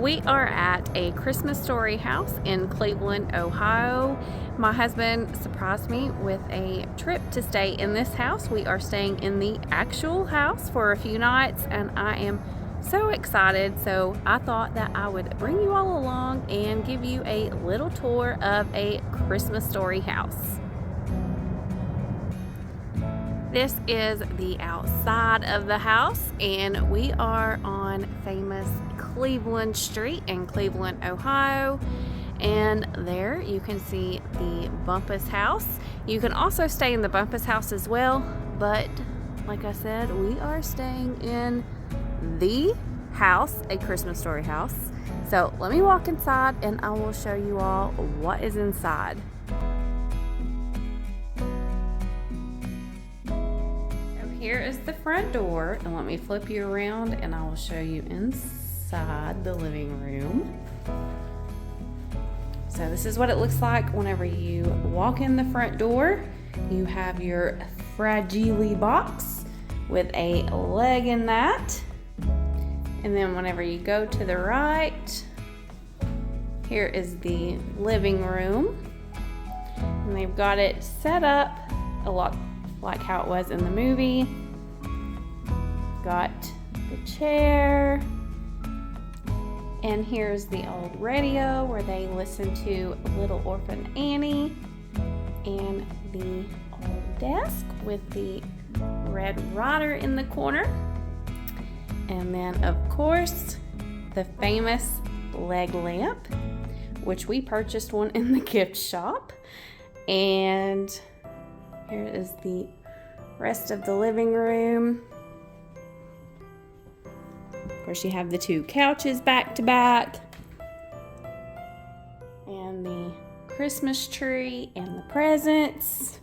We are at a Christmas Story house in Cleveland, Ohio. My husband surprised me with a trip to stay in this house. We are staying in the actual house for a few nights, and I am so excited. So I thought that I would bring you all along and give you a little tour of a Christmas Story house. This is the outside of the house, and we are on famous Cleveland Street in Cleveland, Ohio. And there you can see the Bumpus house. You can also stay in the Bumpus house as well, but like I said, we are staying in the house, a Christmas Story house. So let me walk inside and I will show you all what is inside. Here is the front door, and let me flip you around and I will show you inside the living room. So this is what it looks like whenever you walk in the front door. You have your Fragile box with a leg in that. And then whenever you go to the right, here is the living room. And they've got it set up a lot like how it was in the movie. Got the chair, and here's the old radio where they listen to Little Orphan Annie, and the old desk with the Red Ryder in the corner, and then of course the famous leg lamp, which we purchased one in the gift shop. And here is the rest of the living room. Of course, you have the two couches back to back, and the Christmas tree and the presents,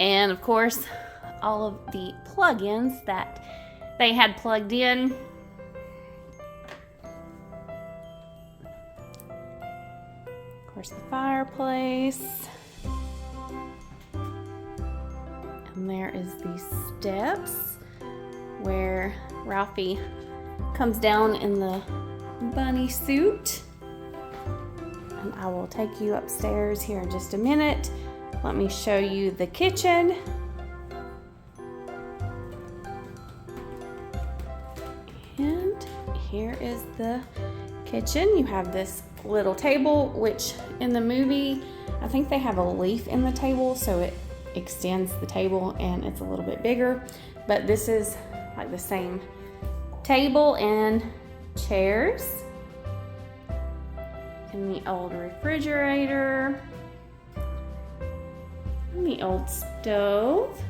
and of course, all of the plug-ins that they had plugged in. Of course, the fireplace. And there is the steps where Ralphie comes down in the bunny suit. And I will take you upstairs here in just a minute. Let me show you the kitchen. And here is the kitchen. You have this little table, which in the movie, I think they have a leaf in the table, so it extends the table and it's a little bit bigger, but this is like the same table and chairs, and the old refrigerator, and the old stove,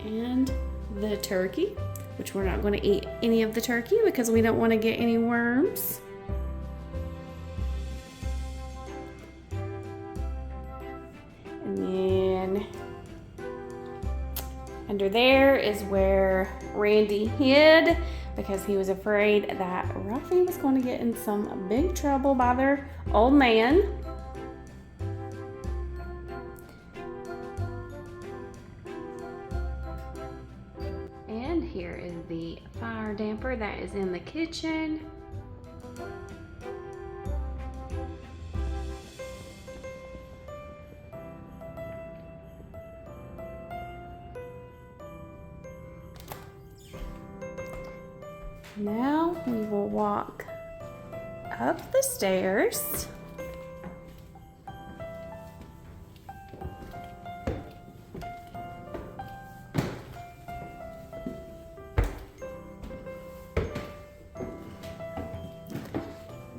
and the turkey, which we're not going to eat any of the turkey because we don't want to get any worms. And then under there is where Randy hid because he was afraid that Ralphie was going to get in some big trouble by their old man. And here is the fire damper that is in the kitchen. Now we will walk up the stairs.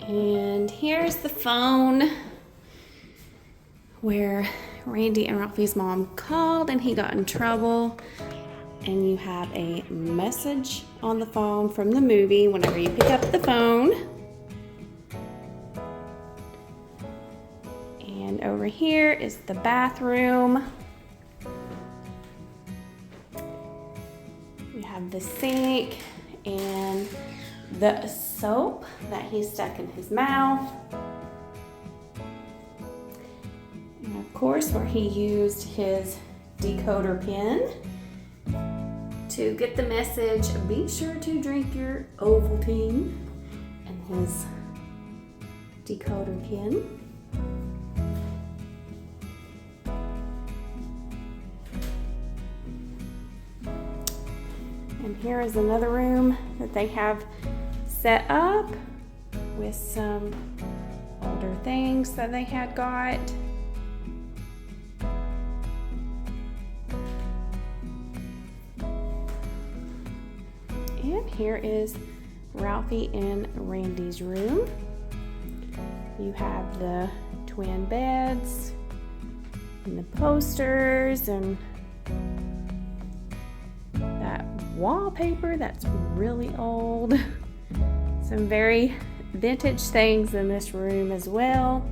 And here's the phone where Randy and Ralphie's mom called and he got in trouble. And you have a message on the phone from the movie whenever you pick up the phone. And over here is the bathroom. You have the sink and the soap that he stuck in his mouth. And of course, where he used his decoder pin to get the message, be sure to drink your Ovaltine, and his decoder pin. And here is another room that they have set up with some older things that they had got. And here is Ralphie and Randy's room. You have the twin beds and the posters and that wallpaper that's really old. Some very vintage things in this room as well.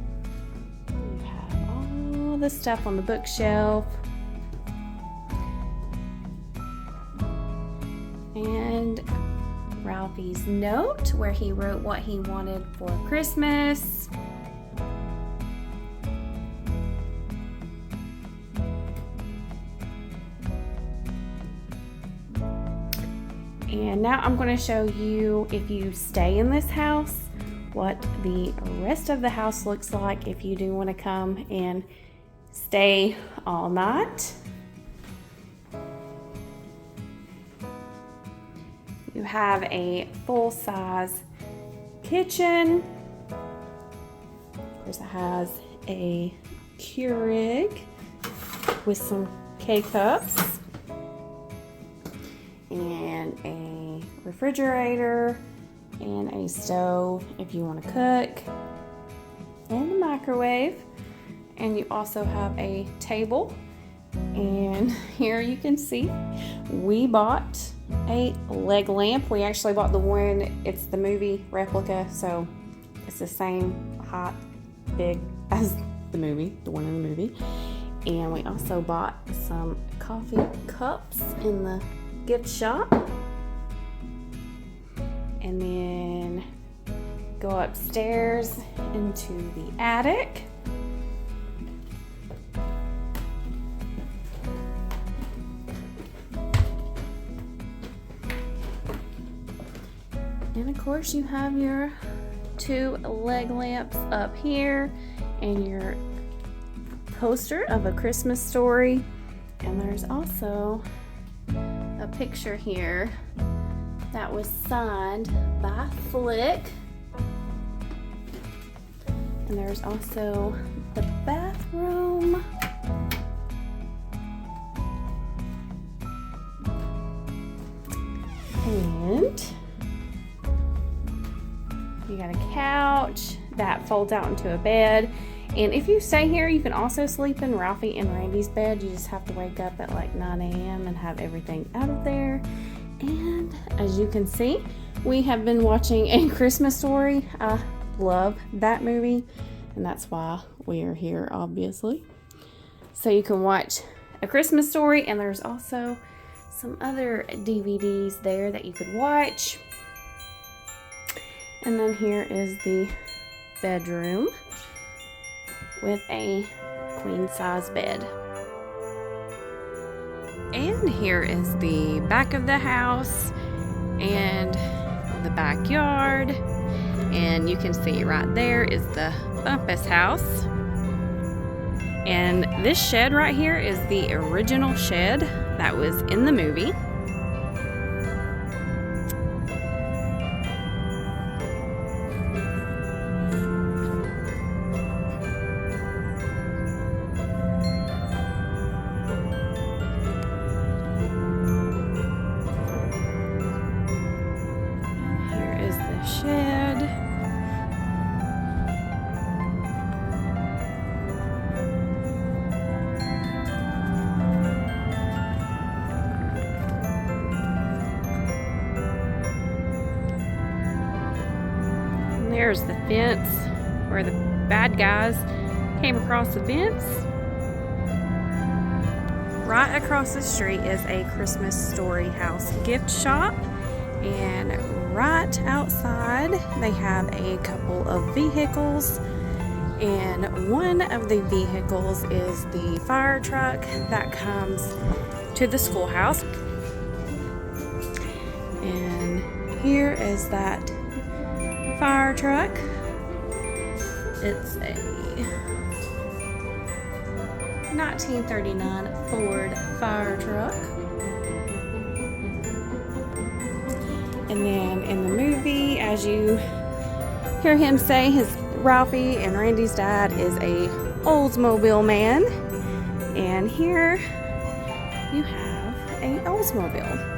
You have all the stuff on the bookshelf. And Ralphie's note where he wrote what he wanted for Christmas. And now I'm going to show you, if you stay in this house, what the rest of the house looks like if you do want to come and stay all night. You have a full-size kitchen. Of course, it has a Keurig with some K-cups and a refrigerator and a stove if you want to cook, and a microwave. And you also have a table. And here you can see we bought a leg lamp. We actually bought the one, it's the movie replica, so it's the same height, big as the movie, the one in the movie. And we also bought some coffee cups in the gift shop. And then go upstairs into the attic. And of course you have your two leg lamps up here and your poster of A Christmas Story. And there's also a picture here that was signed by Flick. And there's also the bathroom. And you got a couch that folds out into a bed. And if you stay here, you can also sleep in Ralphie and Randy's bed. You just have to wake up at like 9 a.m. and have everything out of there. And as you can see, we have been watching A Christmas Story. I love that movie, and that's why we are here, obviously. So you can watch A Christmas Story, and there's also some other DVDs there that you could watch. And then here is the bedroom with a queen-size bed. And here is the back of the house and the backyard. And you can see right there is the Bumpus house. And this shed right here is the original shed that was in the movie. Shed. And there's the fence where the bad guys came across the fence. Right across the street is A Christmas Story house gift shop. And right outside they have a couple of vehicles, and one of the vehicles is the fire truck that comes to the schoolhouse. And here is that fire truck. It's a 1939 Ford fire truck. And then in the movie, as you hear him say, Ralphie and Randy's dad is a Oldsmobile man. And here you have a Oldsmobile.